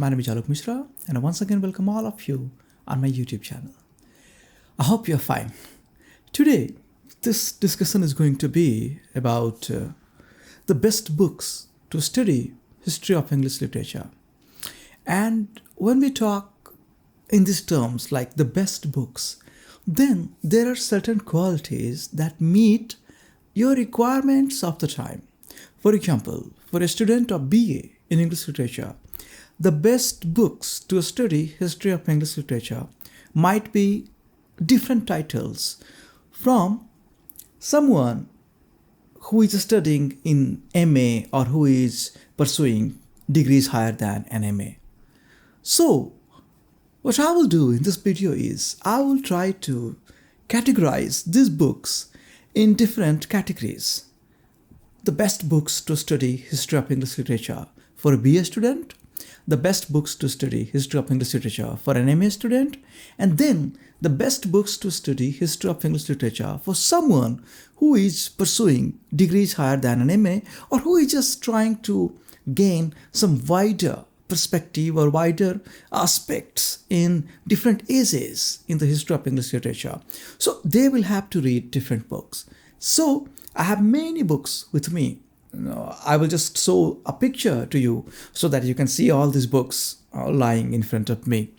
my name is Alok Mishra, and I once again welcome all of you on my YouTube channel. I hope you're fine. Today, this discussion is going to be about the best books to study history of English literature. And when we talk in these terms like the best books, then there are certain qualities that meet your requirements of the time. For example, for a student of BA in English literature, the best books to study history of English literature might be different titles from someone who is studying in MA or who is pursuing degrees higher than an MA. So, what I will do in this video is I will try to categorize these books in different categories. The best books to study history of English literature for a BA student, the best books to study history of English literature for an MA student, and then the best books to study history of English literature for someone who is pursuing degrees higher than an MA or who is just trying to gain some wider perspective or wider aspects in different ages in the history of English literature. So they will have to read different books. So I have many books with me. I will just show a picture to you so that you can see all these books lying in front of me.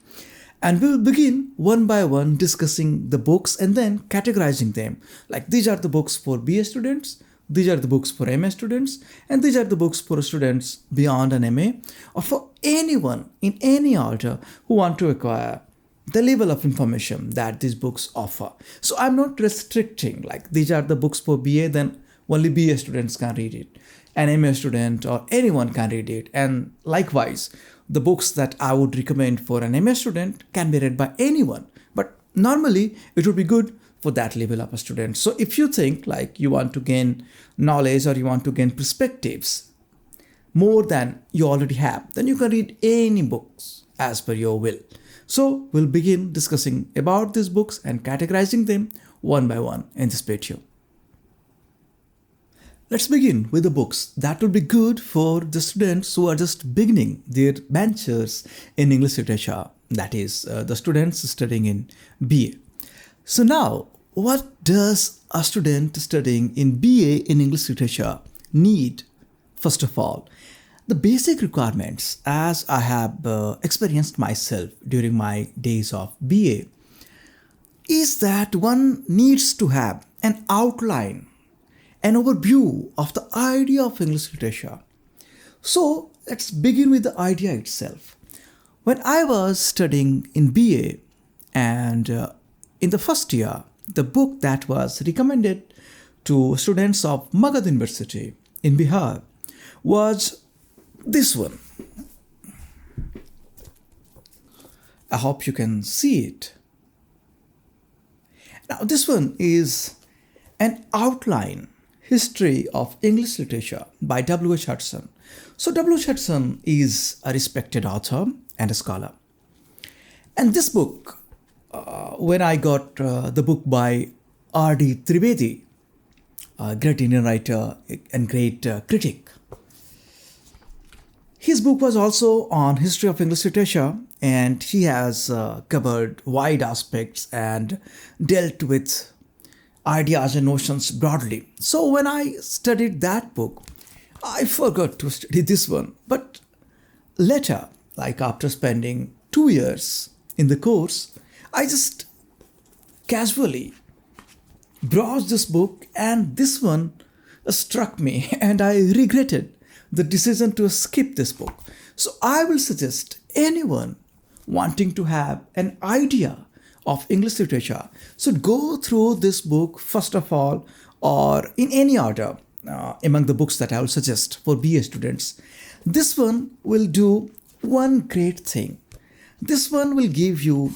And we will begin one by one discussing the books and then categorizing them. Like these are the books for BA students, these are the books for MA students, and these are the books for students beyond an MA or for anyone in any order who want to acquire the level of information that these books offer. So I'm not restricting, like these are the books for BA, then only BA students can read it. An MA student or anyone can read it. And likewise, the books that I would recommend for an MA student can be read by anyone. But normally, it would be good for that level of a student. So if you think like you want to gain knowledge or you want to gain perspectives more than you already have, then you can read any books as per your will. So we'll begin discussing about these books and categorizing them one by one in this video. Let's begin with the books that will be good for the students who are just beginning their ventures in English literature, that is, the students studying in BA. So now, what does a student studying in BA in English literature need? First of all, the basic requirements, as I have experienced myself during my days of BA, is that one needs to have an outline, an overview of the idea of English literature. So let's begin with the idea itself. When I was studying in BA and in the first year, the book that was recommended to students of Magad University in Bihar was this one. I hope you can see it. Now this one is an outline history of English literature by W.H. Hudson. So W.H. Hudson is a respected author and a scholar. And this book, when I got the book by R.D. Trivedi, a great Indian writer and great critic, his book was also on history of English literature, and he has covered wide aspects and dealt with ideas and notions broadly. So when I studied that book, I forgot to study this one. But later, like after spending 2 years in the course, I just casually browsed this book and this one struck me and I regretted the decision to skip this book. So I will suggest anyone wanting to have an idea of English literature should go through this book first of all, or in any order among the books that I will suggest for BA students. This one will do one great thing. This one will give you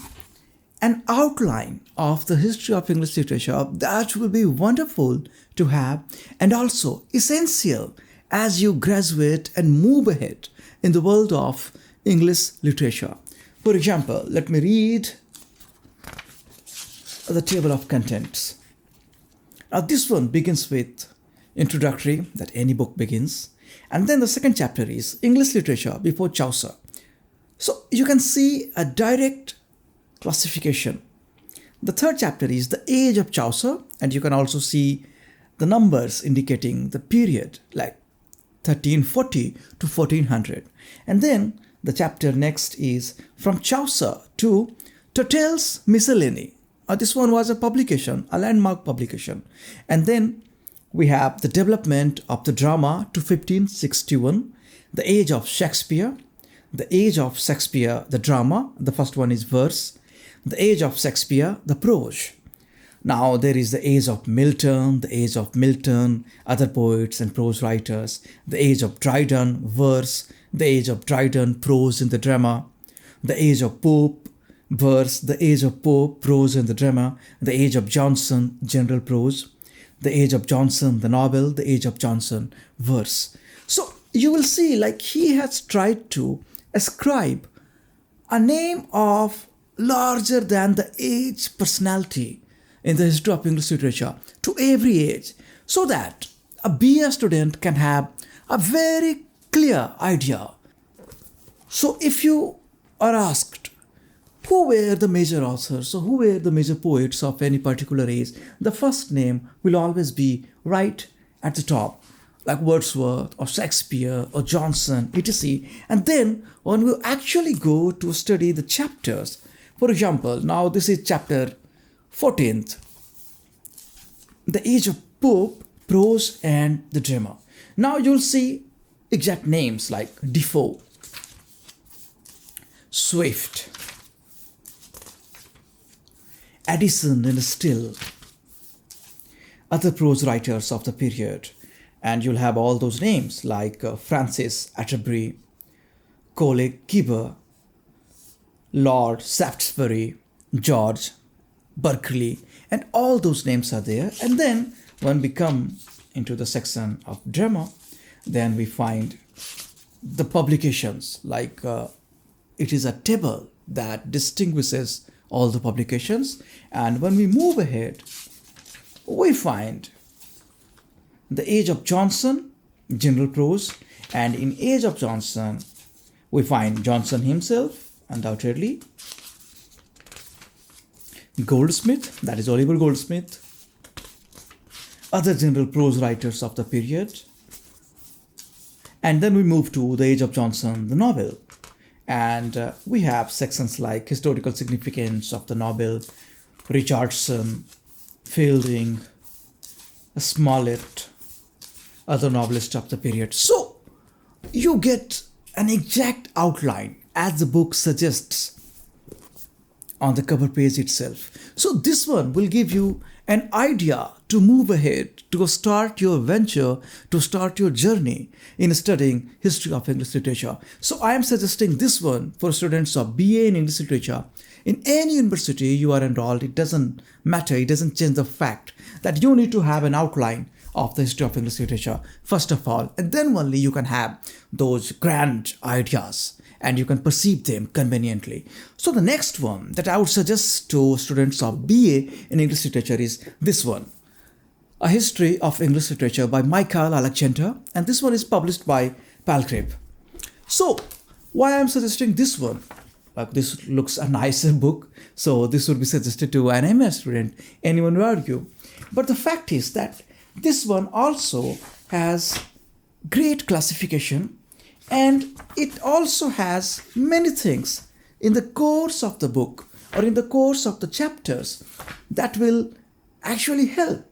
an outline of the history of English literature that will be wonderful to have and also essential as you graduate and move ahead in the world of English literature. For example, let me read the table of contents. Now this one begins with introductory, that any book begins, and then the second chapter is English literature before Chaucer. So you can see a direct classification. The third chapter is the age of Chaucer, and you can also see the numbers indicating the period like 1340 to 1400. And then the chapter next is from Chaucer to Totel's Miscellany. This one was a publication, a landmark publication. And then we have the development of the drama to 1561, the age of Shakespeare, the age of Shakespeare, the drama. The first one is verse. The age of Shakespeare, the prose. Now there is the age of Milton, other poets and prose writers, the age of Dryden, verse, the age of Dryden, prose in the drama, the age of Pope, verse, the age of Pope, prose in the drama, the age of Johnson, general prose, the age of Johnson, the novel, the age of Johnson, verse. So you will see like he has tried to ascribe a name of larger than the age personality in the history of English literature to every age, so that a BA student can have a very clear idea. So if you are asked who were the major authors or who were the major poets of any particular age, the first name will always be right at the top, like Wordsworth or Shakespeare or Johnson, etc. And then when we actually go to study the chapters, for example, now this is chapter 14th, the age of Pope, prose and the drama. Now you'll see exact names like Defoe, Swift, Addison and Still, other prose writers of the period. And you'll have all those names like Francis Atterbury, Cole Gibbon, Lord Shaftesbury, George Berkeley, and all those names are there. And then when we come into the section of drama, then we find the publications like it is a table that distinguishes all the publications. And when we move ahead, we find the age of Johnson, general prose, and in age of Johnson we find Johnson himself, undoubtedly, Goldsmith, that is Oliver Goldsmith, other general prose writers of the period. And then we move to the age of Johnson, the novel, and we have sections like historical significance of the novel, Richardson, Fielding, Smollett, other novelists of the period. So you get an exact outline as the book suggests on the cover page itself. So this one will give you an idea to move ahead, to start your venture, to start your journey in studying history of English literature. So I am suggesting this one for students of BA in English literature. In any university you are enrolled, it doesn't matter, it doesn't change the fact that you need to have an outline of the history of English literature first of all, and then only you can have those grand ideas and you can perceive them conveniently. So the next one that I would suggest to students of BA in English literature is this one, A History of English Literature by Michael Alexander, and this one is published by Palgrave. So why I am suggesting this one? Like, this looks a nicer book, so this would be suggested to an MS student, anyone would argue. But the fact is that this one also has great classification, and it also has many things in the course of the book or in the course of the chapters that will actually help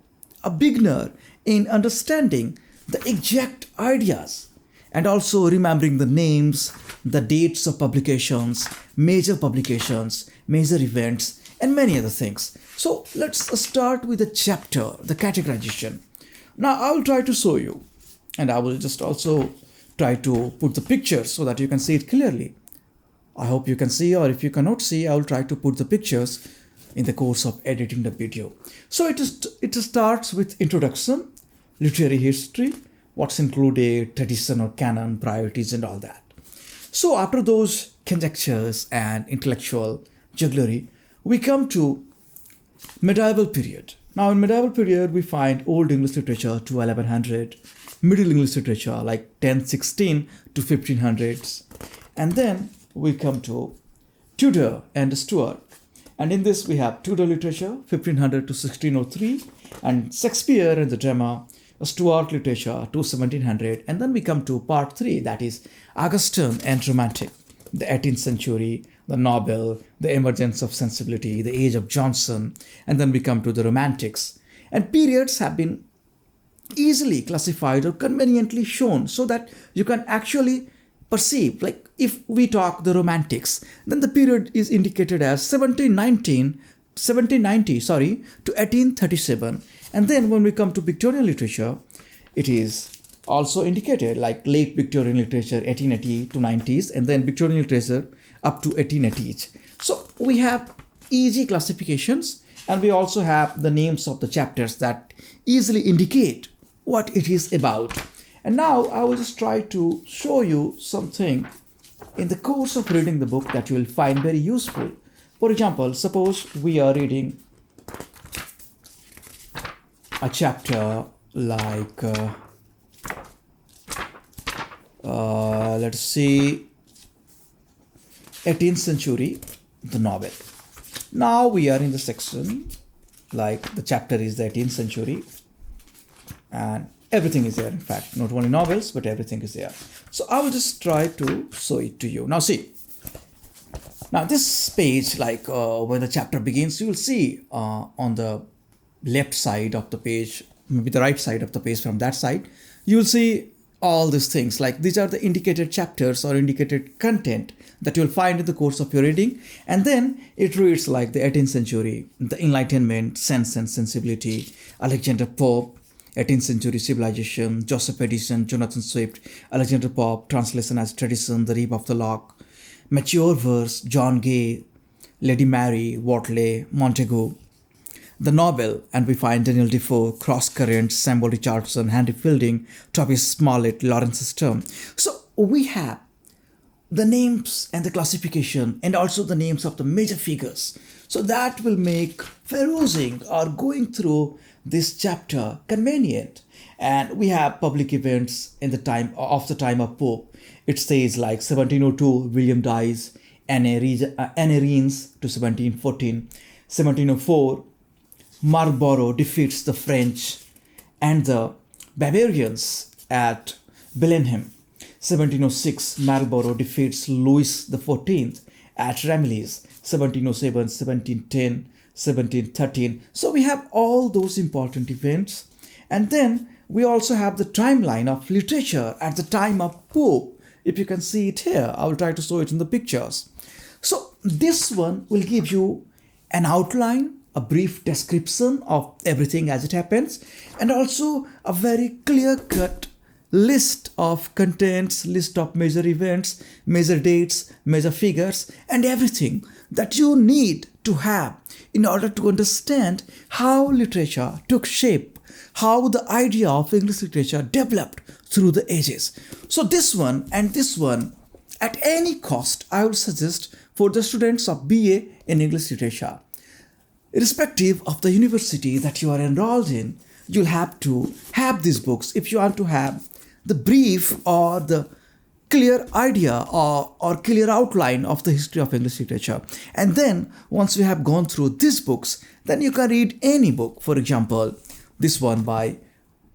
a beginner in understanding the exact ideas and also remembering the names, the dates of publications, major events, and many other things. So let's start with the chapter, the categorization. Now I will try to show you, and I will just also try to put the pictures so that you can see it clearly. I hope you can see, or if you cannot see, I will try to put the pictures in the course of editing the video. So it starts with introduction, literary history, what's included, tradition or canon, priorities and all that. So after those conjectures and intellectual jugglery, we come to medieval period. Now in medieval period, we find Old English literature to 1100, Middle English literature like 1016 to 1500s, and then we come to Tudor and Stuart. And in this we have Tudor literature 1500 to 1603 and Shakespeare and the drama, Stuart literature to 1700. And then we come to part 3, that is Augustan and Romantic, the 18th century, the novel, the emergence of sensibility, the age of Johnson, and then we come to the Romantics. And periods have been easily classified or conveniently shown so that you can actually perceive, like if we talk the Romantics, then the period is indicated as 1790 to 1837. And then when we come to Victorian literature, it is also indicated like late Victorian literature 1880 to 90s, and then Victorian literature up to 1880s. So we have easy classifications, and we also have the names of the chapters that easily indicate what it is about. And now I will just try to show you something in the course of reading the book that you will find very useful. For example, suppose we are reading a chapter like, let's see, 18th century, the novel. Now we are in the section, like the chapter is the 18th century, and everything is there. In fact, not only novels, but everything is there. So I will just try to show it to you. Now see, now this page, like when the chapter begins, you will see on the left side of the page, maybe the right side of the page from that side, you will see all these things. Like these are the indicated chapters or indicated content that you'll find in the course of your reading. And then it reads like the 18th century, the Enlightenment, Sense and Sensibility, Alexander Pope, 18th century civilization, Joseph Edison, Jonathan Swift, Alexander Pope, translation as tradition, the Reap of the Lock, mature verse, John Gay, Lady Mary, Wortley, Montagu, the novel, and we find Daniel Defoe, Cross Currents, Samuel Richardson, Henry Fielding, Thomas Smollett, Lawrence Stern. So we have the names and the classification and also the names of the major figures. So that will make perusing or going through this chapter convenient. And we have public events in the time of Pope. It says like 1702 William dies, Anne reigns to 1714, 1704 Marlborough defeats the French and the Bavarians at Blenheim. 1706 Marlborough defeats Louis XIV at Ramillies. 1707, 1710, 1713. So we have all those important events. And then we also have the timeline of literature at the time of Pope. If you can see it here, I will try to show it in the pictures. So this one will give you an outline, a brief description of everything as it happens, and also a very clear-cut list of contents, list of major events, major dates, major figures, and everything that you need to have in order to understand how literature took shape, how the idea of English literature developed through the ages. So this one and this one, at any cost, I would suggest for the students of BA in English literature. Irrespective of the university that you are enrolled in, you'll have to have these books if you want to have the brief or the clear idea or clear outline of the history of English literature. And then once you have gone through these books, then you can read any book. For example, this one by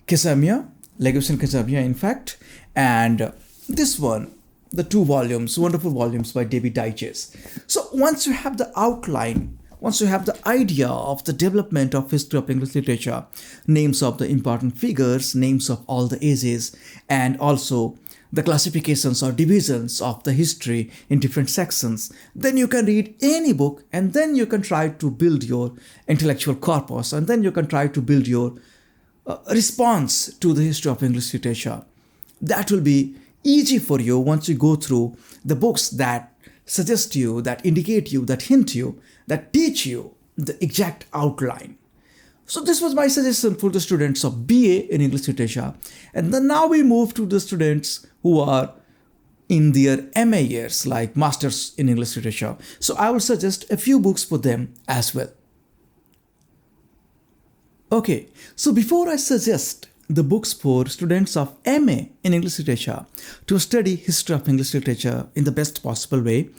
Casimir, Legation Casimir in fact, and this one, the 2 volumes, wonderful volumes by David Digest. So once you have the outline, once you have the idea of the development of history of English literature, names of the important figures, names of all the ages, and also the classifications or divisions of the history in different sections, then you can read any book, and then you can try to build your intellectual corpus, and then you can try to build your response to the history of English literature. That will be easy for you once you go through the books that suggest you, that indicate you, that hint you, that teach you the exact outline. So this was my suggestion for the students of BA in English literature. And then now we move to the students who are in their MA years, like Masters in English literature. So I will suggest a few books for them as well. Okay, so before I suggest the books for students of MA in English Literature to study history of English literature in the best possible way,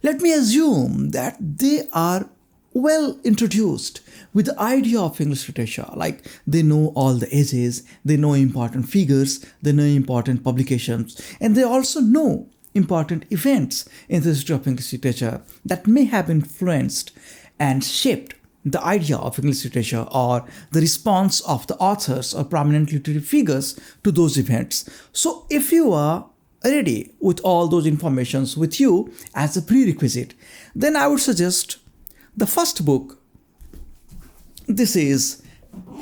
let me assume that they are well introduced with the idea of English literature. Like they know all the ages, they know important figures, they know important publications, and they also know important events in the history of English literature that may have influenced and shaped the idea of English literature or the response of the authors or prominent literary figures to those events. So if you are ready with all those informations with you as a prerequisite, then I would suggest the first book. This is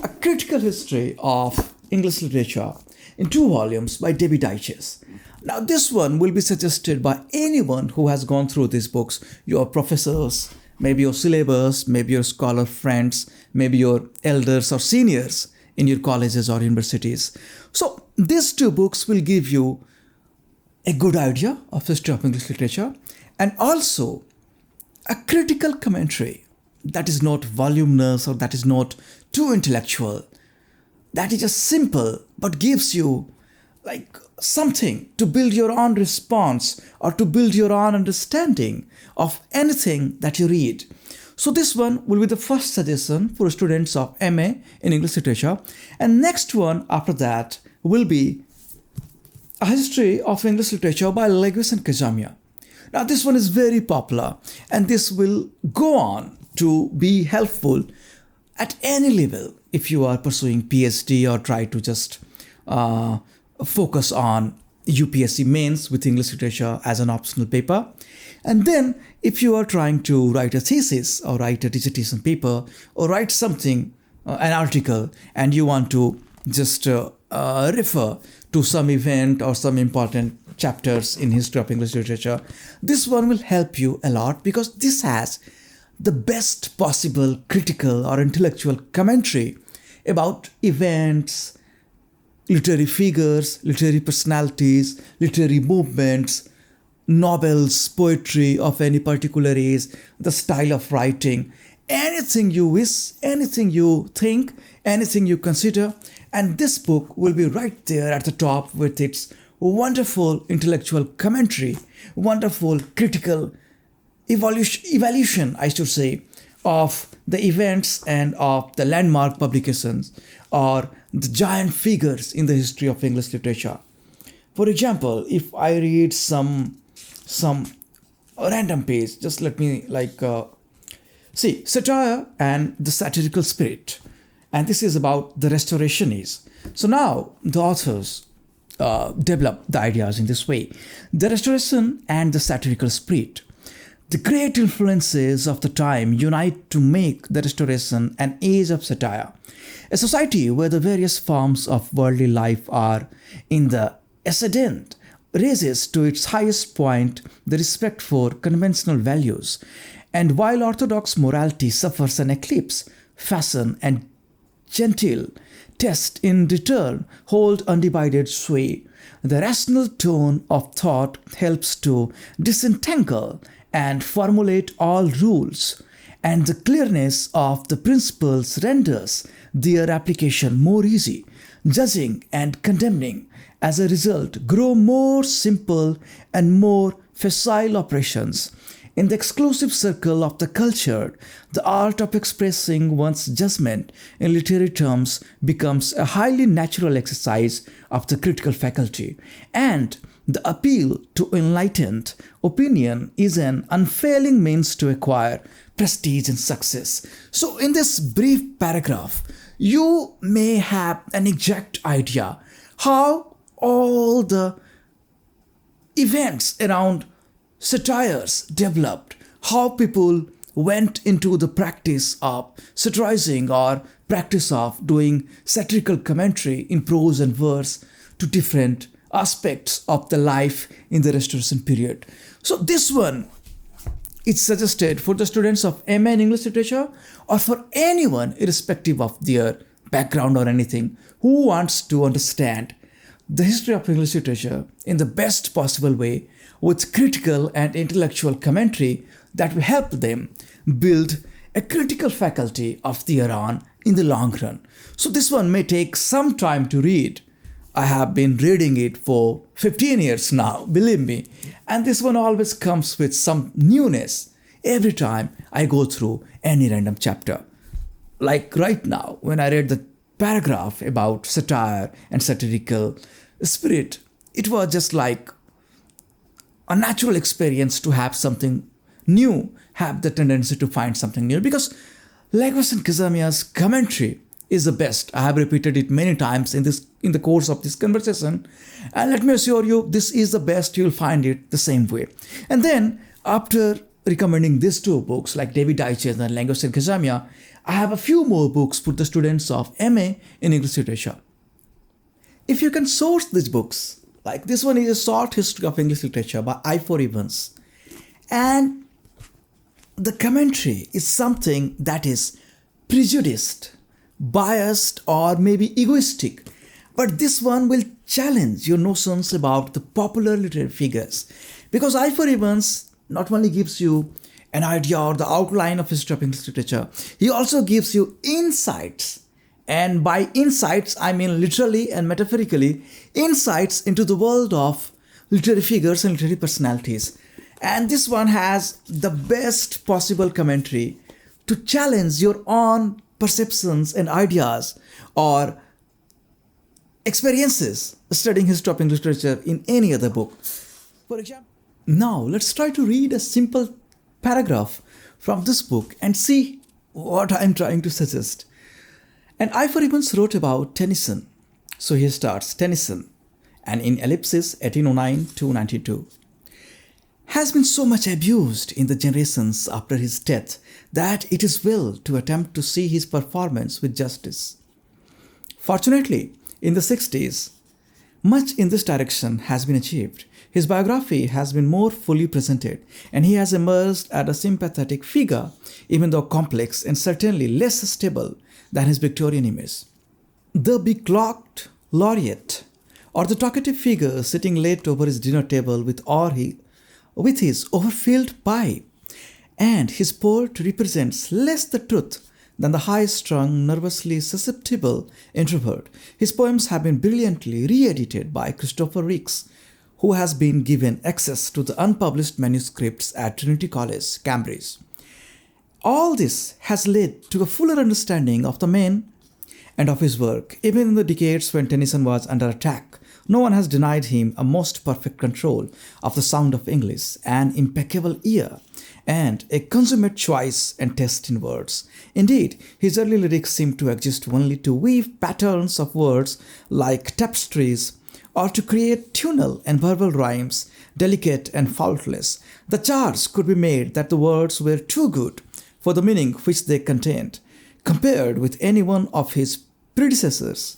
A Critical History of English Literature in 2 volumes by David Dyches. Now this one will be suggested by anyone who has gone through these books, your professors, maybe your syllabus, maybe your scholar friends, maybe your elders or seniors in your colleges or universities. So these 2 books will give you a good idea of history of English literature and also a critical commentary that is not voluminous or that is not too intellectual, that is just simple but gives you like something to build your own response or to build your own understanding of anything that you read. So this one will be the first suggestion for students of MA in English literature, and next one after that will be A History of English Literature by Lewis and Kazamian. Now this one is very popular and this will go on to be helpful at any level if you are pursuing PhD or try to just focus on UPSC mains with English literature as an optional paper. And then if you are trying to write a thesis or write a dissertation paper or write something, an article, and you want to just refer to some event or some important chapters in history of English literature, this one will help you a lot because this has the best possible critical or intellectual commentary about events, literary figures, literary personalities, literary movements, novels, poetry of any particular age, the style of writing, anything you wish, anything you think, anything you consider. And this book will be right there at the top with its wonderful intellectual commentary, wonderful critical evaluation, I should say, of the events and of the landmark publications or the giant figures in the history of English literature. For example, if I read some random page, just let me see Satire and the Satirical Spirit, and this is about the Restorationists. So now the authors develop the ideas in this way: the Restoration and the Satirical Spirit. The great influences of the time unite to make the Restoration an age of satire, a society where the various forms of worldly life are in the ascendant, raises to its highest point the respect for conventional values, and while orthodox morality suffers an eclipse, fashion and genteel taste in return hold undivided sway. The rational tone of thought helps to disentangle and formulate all rules, and the clearness of the principles renders their application more easy. Judging and condemning, as a result, grow more simple and more facile operations. In the exclusive circle of the cultured, the art of expressing one's judgment in literary terms becomes a highly natural exercise of the critical faculty, and the appeal to enlightened opinion is an unfailing means to acquire prestige and success. So in this brief paragraph, you may have an exact idea how all the events around satires developed, how people went into the practice of satirizing or practice of doing satirical commentary in prose and verse to different aspects of the life in the Restoration period. So this one is suggested for the students of MA in English literature or for anyone irrespective of their background or anything who wants to understand the history of English literature in the best possible way with critical and intellectual commentary that will help them build a critical faculty of their own in the long run. So this one may take some time to read. I have been reading it for 15 years now, believe me. And this one always comes with some newness every time I go through any random chapter. Like right now, when I read the paragraph about satire and satirical spirit, it was just like a natural experience to have something new, have the tendency to find something new. Because Lagos and Kazamia's commentary is the best. I have repeated it many times in the course of this conversation. And let me assure you, this is the best. You'll find it the same way. And then after recommending these two books like David Dyches and Lagos and Kazamia, I have a few more books for the students of MA in English Literature. If you can source these books, like this one is a short history of English literature by I. Evans. And the commentary is something that is prejudiced, biased, or maybe egoistic. But this one will challenge your notions about the popular literary figures. Because I. Evans not only gives you an idea or the outline of history of English literature, he also gives you insights. And by insights, I mean literally and metaphorically, insights into the world of literary figures and literary personalities. And this one has the best possible commentary to challenge your own perceptions and ideas or experiences studying history of English literature in any other book. For example, now let's try to read a simple paragraph from this book and see what I'm trying to suggest. And I. Evans wrote about Tennyson. So he starts, Tennyson, and in ellipsis 1809 to 92, has been so much abused in the generations after his death that it is well to attempt to see his performance with justice. Fortunately, in the 60s, much in this direction has been achieved. His biography has been more fully presented, and he has emerged as a sympathetic figure, even though complex and certainly less stable than his Victorian image. The becloaked laureate, or the talkative figure sitting late over his dinner table with his overfilled pipe, and his poetry represents less the truth than the high-strung, nervously susceptible introvert. His poems have been brilliantly re-edited by Christopher Ricks, who has been given access to the unpublished manuscripts at Trinity College, Cambridge. All this has led to a fuller understanding of the man and of his work. Even in the decades when Tennyson was under attack, no one has denied him a most perfect control of the sound of English, an impeccable ear, and a consummate choice and taste in words. Indeed, his early lyrics seem to exist only to weave patterns of words like tapestries, or to create tonal and verbal rhymes, delicate and faultless. The charge could be made that the words were too good for the meaning which they contained, compared with any one of his predecessors.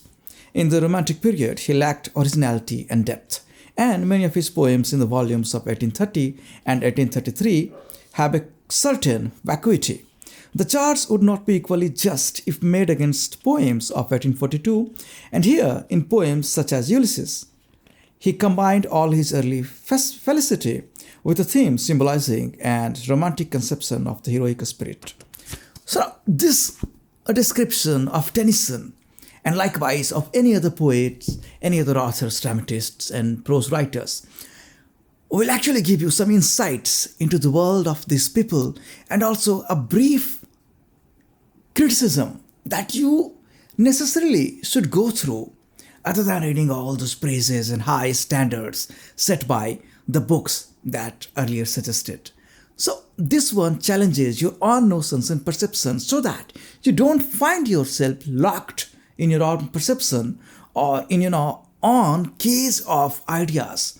In the Romantic period, he lacked originality and depth, and many of his poems in the volumes of 1830 and 1833 have a certain vacuity. The charge would not be equally just if made against poems of 1842, and here in poems such as Ulysses, he combined all his early felicity with a theme symbolizing and romantic conception of the heroic spirit. So this a description of Tennyson, and likewise of any other poets, any other authors, dramatists, and prose writers, will actually give you some insights into the world of these people, and also a brief criticism that you necessarily should go through other than reading all those praises and high standards set by the books that earlier suggested. So this one challenges your own notions and perceptions so that you don't find yourself locked in your own perception or in your own case of ideas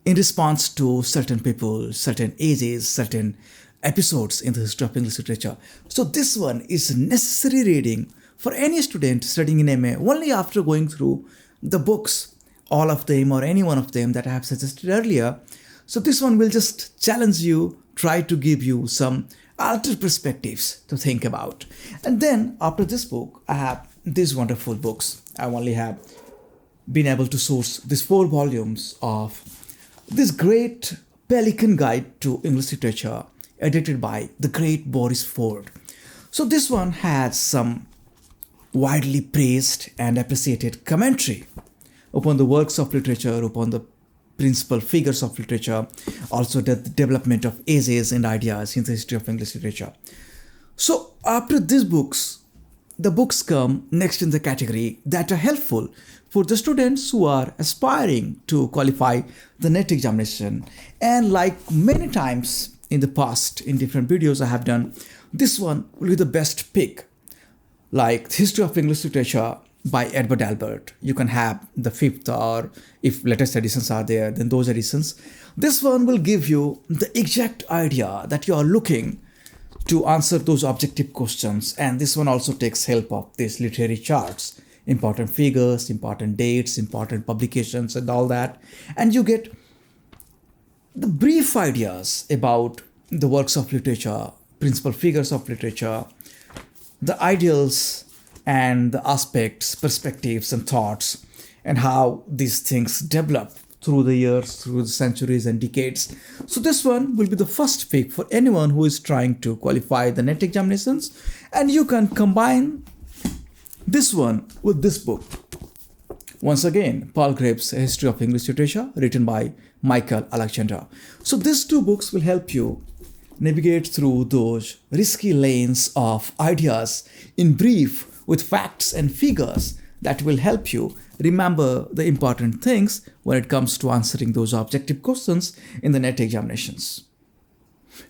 in response to certain people, certain ages, certain episodes in the history of English literature. So this one is necessary reading for any student studying in MA only after going through the books, all of them or any one of them that I have suggested earlier. So this one will just challenge you, try to give you some altered perspectives to think about. And then after this book, I have these wonderful books. I only have been able to source these 4 volumes of this great Pelican Guide to English Literature, edited by the great Boris Ford. So this one has some widely praised and appreciated commentary upon the works of literature, upon the principal figures of literature, also the development of essays and ideas in the history of English literature. So after these books, the books come next in the category that are helpful for the students who are aspiring to qualify the NET examination. And like many times in the past, in different videos I have done, this one will be the best pick. Like History of English Literature by Edward Albert. You can have the fifth, or if latest editions are there, then those editions. This one will give you the exact idea that you are looking to answer those objective questions. And this one also takes help of these literary charts, important figures, important dates, important publications and all that. And you get the brief ideas about the works of literature, principal figures of literature, the ideals and the aspects, perspectives and thoughts, and how these things develop through the years, through the centuries and decades. So this one will be the first pick for anyone who is trying to qualify the NET examinations. And you can combine this one with this book. Once again, Paul Graves' History of English Literature, written by Michael Alexander. So these two books will help you navigate through those risky lanes of ideas in brief with facts and figures that will help you remember the important things when it comes to answering those objective questions in the NET examinations.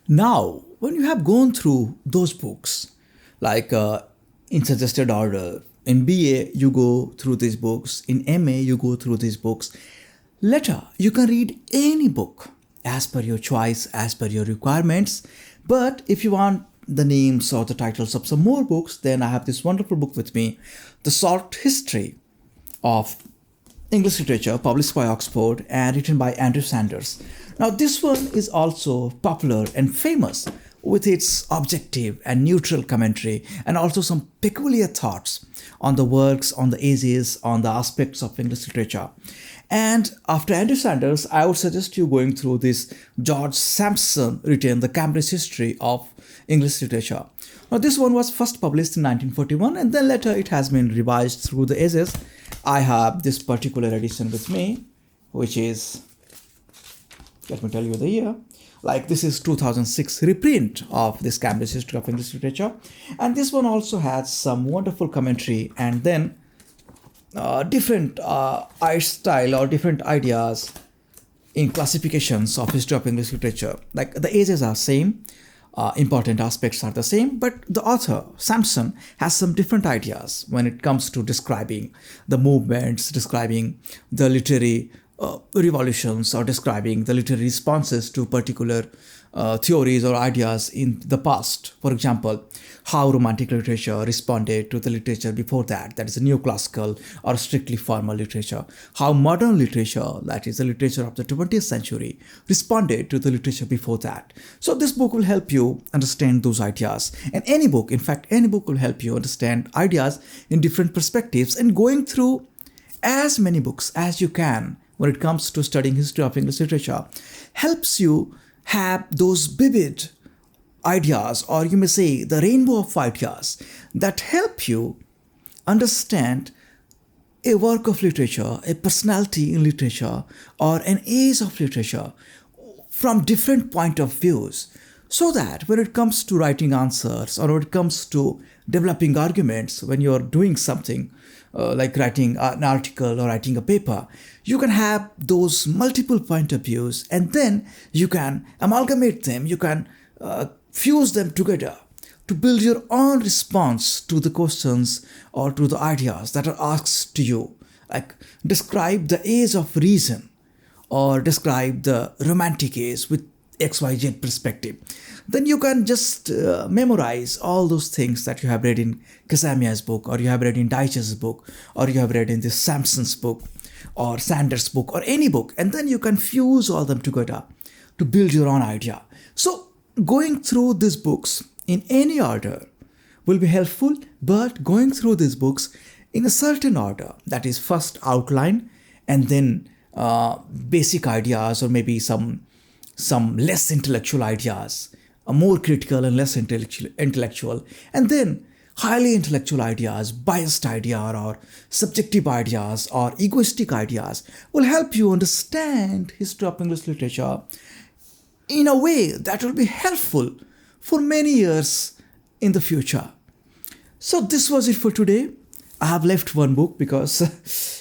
Now, when you have gone through those books, like in suggested order, in BA you go through these books, in MA you go through these books, later you can read any book as per your choice, as per your requirements. But if you want the names or the titles of some more books, then I have this wonderful book with me, The Short History of English Literature, published by Oxford and written by Andrew Sanders. Now this one is also popular and famous with its objective and neutral commentary, and also some peculiar thoughts on the works, on the essays, on the aspects of English literature. And after Andrew Sanders, I would suggest you going through this George Sampson written The Cambridge History of English Literature. Now this one was first published in 1941, and then later it has been revised through the ages. I have this particular edition with me, which is, let me tell you the year, like this is 2006 reprint of this Cambridge History of English Literature. And this one also has some wonderful commentary and then different art style or different ideas in classifications of history of English literature. Like the ages are same, important aspects are the same, but the author, Sampson, has some different ideas when it comes to describing the movements, describing the literary revolutions, or describing the literary responses to particular theories or ideas in the past. For example, how Romantic literature responded to the literature before that, that is a neoclassical or strictly formal literature. How modern literature, that is the literature of the 20th century, responded to the literature before that. So this book will help you understand those ideas. And any book, in fact, any book will help you understand ideas in different perspectives, and going through as many books as you can when it comes to studying history of English literature helps you have those vivid ideas, or you may say the rainbow of ideas that help you understand a work of literature, a personality in literature, or an age of literature from different point of views, so that when it comes to writing answers, or when it comes to developing arguments, when you're doing something like writing an article or writing a paper, you can have those multiple point of views, and then you can amalgamate them, you can fuse them together to build your own response to the questions or to the ideas that are asked to you. Like describe the age of reason, or describe the romantic age with XYZ perspective. Then you can just memorize all those things that you have read in Casamia's book, or you have read in Deitch's book, or you have read in this Sampson's book, or Sanders' book, or any book, and then you can fuse all them together to build your own idea. So going through these books in any order will be helpful, but going through these books in a certain order, that is first outline and then basic ideas, or maybe some less intellectual ideas, more critical and less intellectual, and then highly intellectual ideas, biased ideas, or subjective ideas, or egoistic ideas will help you understand history of English literature in a way that will be helpful for many years in the future. So this was it for today. I have left one book because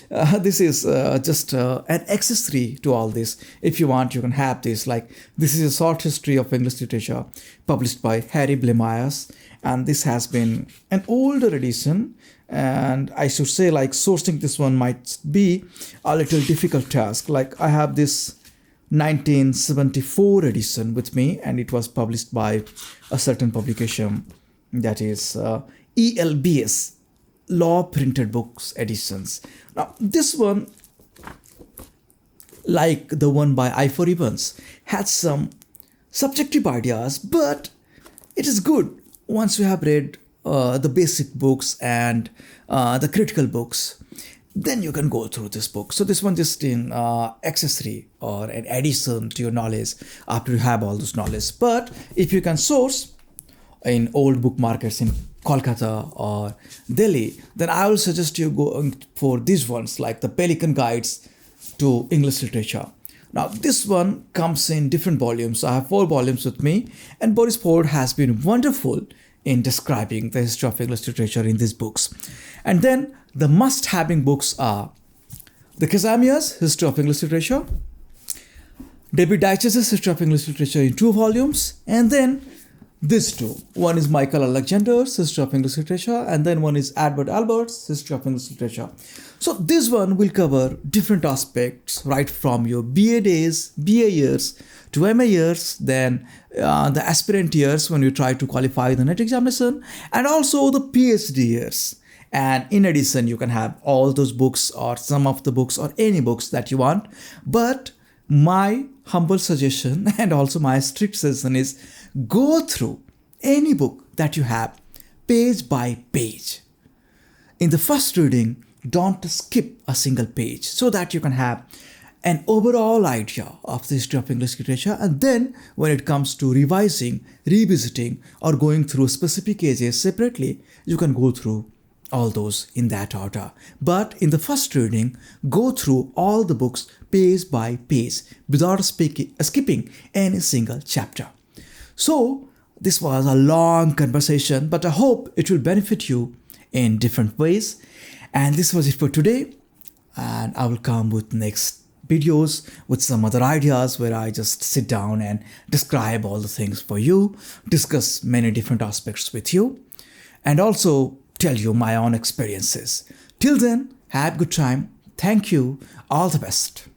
this is just an accessory to all this. If you want, you can have this. Like, this is a short history of English literature published by Harry Blemeyers, and this has been an older edition. And I should say, like, sourcing this one might be a little difficult task. Like, I have this 1974 edition with me, and it was published by a certain publication, that is ELBS, Law Printed Books Editions. Now this one, like the one by I4 Evans, had some subjective ideas, but it is good once you have read the basic books and the critical books. Then you can go through this book. So this one just in accessory or an addition to your knowledge after you have all this knowledge. But if you can source in old book markets in Kolkata or Delhi, then I will suggest you go for these ones, like the Pelican Guides to English Literature. Now this one comes in different volumes. I have 4 volumes with me, and Boris Ford has been wonderful in describing the history of English literature in these books. And then the must-having books are the Kazamia's History of English Literature, David Dyches' History of English Literature in 2 volumes, and then these 2. One is Michael Alexander's History of English Literature, and then one is Edward Albert's History of English Literature. So this one will cover different aspects, right from your BA days, BA years to MA years, then the aspirant years when you try to qualify the NET examination, and also the PhD years. And in addition, you can have all those books or some of the books or any books that you want. But my humble suggestion and also my strict suggestion is go through any book that you have page by page. In the first reading, don't skip a single page so that you can have an overall idea of the history of English literature. And then when it comes to revising, revisiting, or going through specific pages separately, you can go through all those in that order. But in the first reading, go through all the books page by page without skipping any single chapter. So this was a long conversation, but I hope it will benefit you in different ways. And this was it for today. And I will come with next videos with some other ideas where I just sit down and describe all the things for you, discuss many different aspects with you, and also tell you my own experiences. Till then, have a good time. Thank you. All the best.